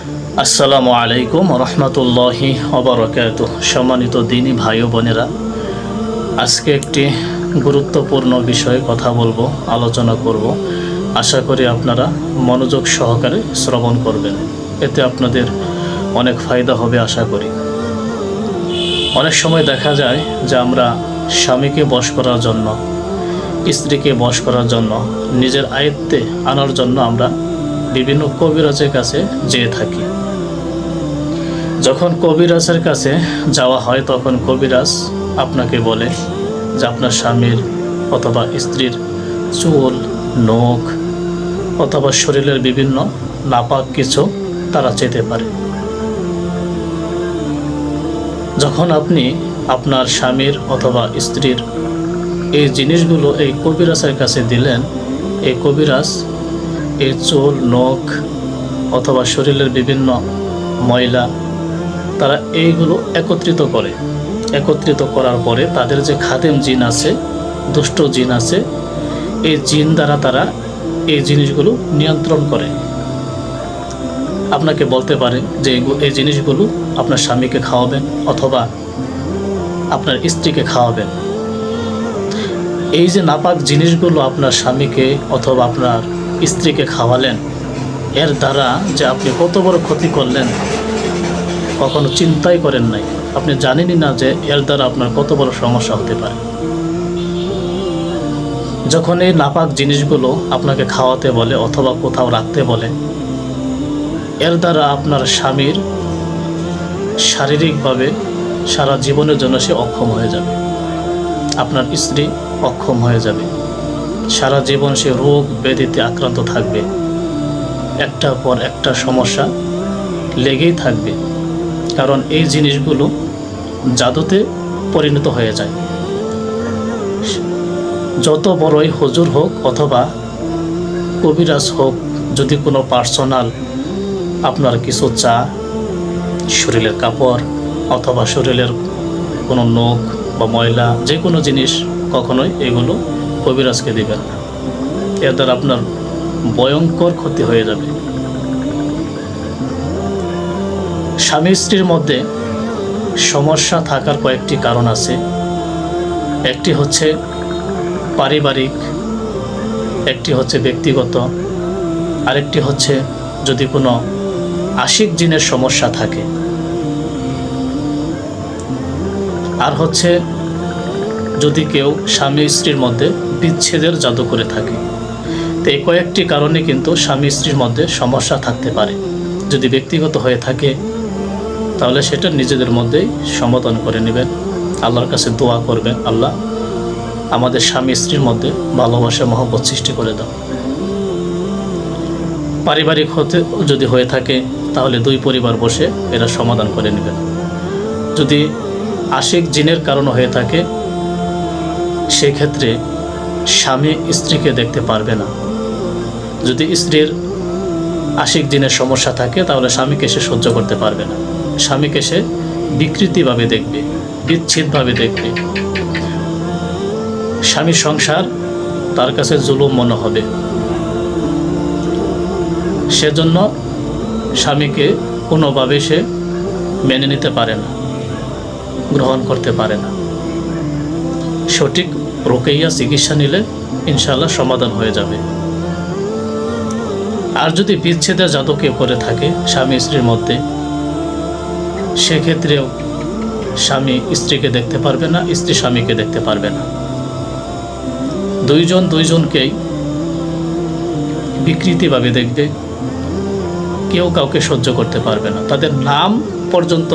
আসসালামু আলাইকুম রহমতুল্লাহি ওবারাকাতুহ। সম্মানিত দিনী ভাই ও বোনেরা, আজকে একটি গুরুত্বপূর্ণ বিষয়ে কথা বলবো, আলোচনা করব। আশা করি আপনারা মনোযোগ সহকারে শ্রবণ করবেন, এতে আপনাদের অনেক ফায়দা হবে আশা করি। অনেক সময় দেখা যায় যে আমরা স্বামীকে বশ করার জন্য, স্ত্রীকে বশ করার জন্য, নিজের আয়ত্তে আনার জন্য আমরা বিভিন্ন কবিরাজের কাছে যেয়ে থাকি। যখন কবিরাজের কাছে যাওয়া হয় তখন কবিরাজ আপনাকে বলে যে আপনার স্বামীর অথবা স্ত্রীর চুল, নখ অথবা শরীরের বিভিন্ন নাপাক কিছু তারা চেতে পারে। যখন আপনি আপনার স্বামীর অথবা স্ত্রীর এই জিনিসগুলো এই কবিরাজের কাছে দিলেন, এই কবিরাজ এই চুল, নখ অথবা শরীরের বিভিন্ন ময়লা তারা এইগুলো একত্রিত করার পরে তাদের যে খাদেম জিন আছে, দুষ্ট জিন আছে, এই জিন দ্বারা তারা এই জিনিসগুলো নিয়ন্ত্রণ করে। আপনাকে বলতে পারে যে এই জিনিসগুলো আপনার স্বামীকে খাওয়াবেন অথবা আপনার স্ত্রীকে খাওয়াবেন। এই যে নাপাক জিনিসগুলো আপনার স্বামীকে অথবা আপনার স্ত্রীকে খাওয়ালেন, এর দ্বারা যে আপনি কত বড় ক্ষতি করলেন কখনো চিন্তাই করেন নাই। আপনি জানেনই না যে এর দ্বারা আপনার কত বড় সমস্যা হতে পারে। যখন এই নাপাক জিনিসগুলো আপনাকে খাওয়াতে বলে অথবা কোথাও রাখতে বলে, এর দ্বারা আপনার স্বামীর শারীরিকভাবে সারা জীবনের জন্য সে অক্ষম হয়ে যাবে, আপনার স্ত্রী অক্ষম হয়ে যাবে, সারা জীবন সে রোগ ব্যাধিতে আক্রান্ত থাকবে, একটার পর একটা সমস্যা লেগেই থাকবে। কারণ এই জিনিসগুলো জাদুতে পরিণত হয়ে যায়। যত বড়ই হুজুর হোক অথবা কবিরাজ হোক, যদি কোনো পার্সোনাল আপনার কিছু চা, শরীরের কাপড় অথবা শরীরের কোনো নখ বা ময়লা, যে কোনো জিনিস কখনোই এগুলো কবিরাজকে দিবেন না। এর দ্বারা আপনার ভয়ঙ্কর ক্ষতি হয়ে যাবে। স্বামী স্ত্রীর মধ্যে সমস্যা থাকার কয়েকটি কারণ আছে। একটি হচ্ছে পারিবারিক, একটি হচ্ছে ব্যক্তিগত, আরেকটি হচ্ছে যদি কোনো আশিক জিনের সমস্যা থাকে, আর হচ্ছে যদি কেউ স্বামী স্ত্রীর মধ্যে বিচ্ছেদের জাদু করে থাকে। তো এই কয়েকটি কারণে কিন্তু স্বামী স্ত্রীর মধ্যে সমস্যা থাকতে পারে। যদি ব্যক্তিগত হয়ে থাকে তাহলে সেটা নিজেদের মধ্যেই সমাধান করে নেবেন, আল্লাহর কাছে দোয়া করবেন, আল্লাহ আমাদের স্বামী স্ত্রীর মধ্যে ভালোবাসা মহব্বত সৃষ্টি করে দাও। পারিবারিক যদি হয়ে থাকে তাহলে দুই পরিবার বসে এরা সমাধান করে নেবেন। যদি আশিক জিনের কারণ হয়ে থাকে সেক্ষেত্রে স্বামী স্ত্রীকে দেখতে পারবে না। যদি স্ত্রীর আশিক জিনের সমস্যা থাকে তাহলে স্বামীকে সে সহ্য করতে পারবে না, স্বামীকে সে বিকৃতিভাবে দেখবে, বিচ্ছিন্নভাবে দেখবে। স্বামীর সংসার তার কাছে জুলুম মনে হবে, সেজন্য স্বামীকে কোনোভাবে সে মেনে নিতে পারে না, গ্রহণ করতে পারে না। সঠিক রুকাইয়া চিকিৎসা নিলে ইনশাআল্লাহ সমাধান হয়ে যাবে। আর যদি বিচ্ছেদের জাদু কেউ করে থাকে স্বামী স্ত্রীর মধ্যে, সেক্ষেত্রেও স্বামী স্ত্রীকে দেখতে পারবে না, স্ত্রী স্বামীকে দেখতে পারবে না। দুইজনকেই বিকৃতিভাবে দেখবে, কেউ কাউকে সহ্য করতে পারবে না। তাদের নাম পর্যন্ত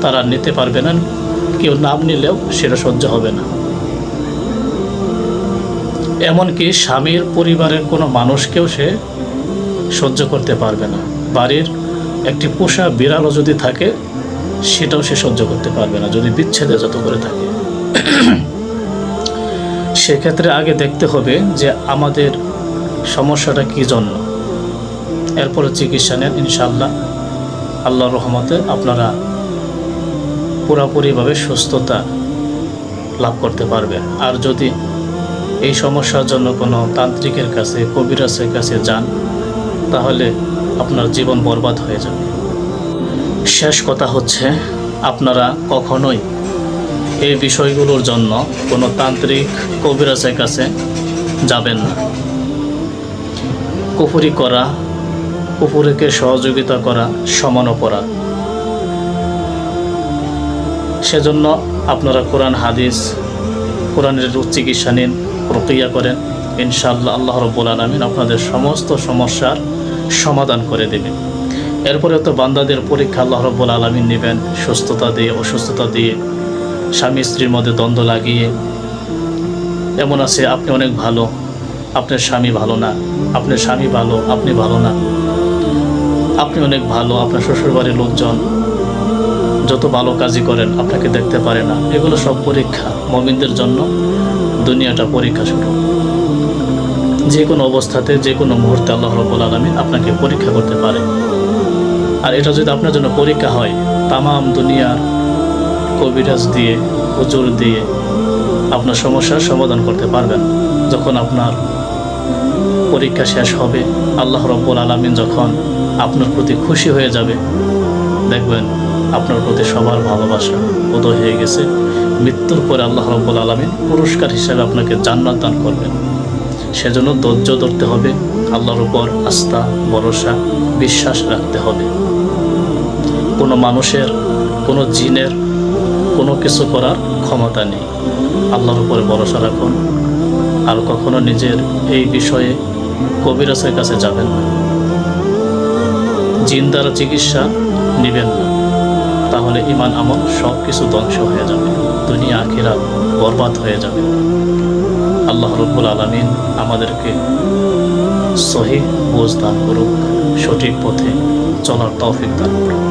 তারা নিতে পারবে না, কেউ নাম নিলেও সেটা সহ্য হবে না। এমনকি স্বামীর পরিবারের কোনো মানুষকেও সে সহ্য করতে পারবে না। বাড়ির একটি পোষা বিড়ালও যদি থাকে সেটাও সে সহ্য করতে পারবে না, যদি বিচ্ছেদে যত করে থাকে। সেক্ষেত্রে আগে দেখতে হবে যে আমাদের সমস্যাটা কী জন্য, এরপরে চিকিৎসা নেন। ইনশাআল্লাহ আল্লাহর রহমতে আপনারা পুরোপুরিভাবে সুস্থতা লাভ করতে পারবেন। আর যদি এই সমস্যার জন্য কোনো তান্ত্রিকের কাছে, কবিরাজের কাছে যান, তাহলে আপনার জীবন বরবাদ হয়ে যাবে। শেষ কথা হচ্ছে, আপনারা কখনোই এই বিষয়গুলোর জন্য কোনো তান্ত্রিক কবিরাজের কাছে যাবেন না। কুফরি করা, কুফরিকে সহযোগিতা করা সমান অপরাধ। সেজন্য আপনারা কোরআন হাদিস, কোরআনের চিকিৎসা নিন, প্রক্রিয়া করেন, ইনশাআল্লাহ আল্লাহ রাব্বুল আলামিন আপনাদের সমস্ত সমস্যার সমাধান করে দেবেন। এরপরে তো বান্দাদের পরীক্ষা আল্লাহ রাব্বুল আলামিন নেবেন, সুস্থতা দিয়ে, অসুস্থতা দিয়ে, স্বামী স্ত্রীর মধ্যে দ্বন্দ্ব লাগিয়ে। এমন আছে আপনি অনেক ভালো, আপনার স্বামী ভালো না, আপনার স্বামী ভালো, আপনি ভালো না। আপনি অনেক ভালো, আপনার শ্বশুরবাড়ির লোকজন যত ভালো কাজই করেন আপনাকে দেখতে পারে না। এগুলো সব পরীক্ষা। মুমিনদের জন্য দুনিয়াটা পরীক্ষা শুরু। যে কোনো অবস্থাতে, যে কোনো মুহূর্তে আল্লাহ রাব্বুল আলামিন আপনাকে পরীক্ষা করতে পারে। আর এটা যদি আপনার জন্য পরীক্ষা হয়, তামাম দুনিয়ার কবিরাজ দিয়ে, হুজুর দিয়ে আপনার সমস্যার সমাধান করতে পারবেন। যখন আপনার পরীক্ষা শেষ হবে, আল্লাহ রাব্বুল আলামিন যখন আপনার প্রতি খুশি হয়ে যাবে, দেখবেন আপনার প্রতি সবার ভালোবাসা উদয় হয়ে গেছে। মৃত্যুর পরে আল্লাহ রাব্বুল আলামিন পুরস্কার হিসেবে আপনাকে জান্নাত দান করবেন। সেজন্য ধৈর্য ধরতে হবে, আল্লাহর উপর আস্থা, ভরসা, বিশ্বাস রাখতে হবে। কোনো মানুষের, কোনো জিনের কোনো কিছু করার ক্ষমতা নেই। আল্লাহর উপরে ভরসা রাখুন। আর কখনো নিজের এই বিষয়ে কবিরাজের কাছে যাবেন না। জিন দ্বারা চিকিৎসা নেবেন না, তাহলে ঈমান আমল সব কিছু ধ্বংস হয়ে যাবে, দুনিয়া আখিরাত বরবাদ হয়ে যাবে। আল্লাহ রাব্বুল আলামিন আমাদেরকে সহিহ বুঝ দান করুক, সঠিক পথে চলার তৌফিক দান করুক।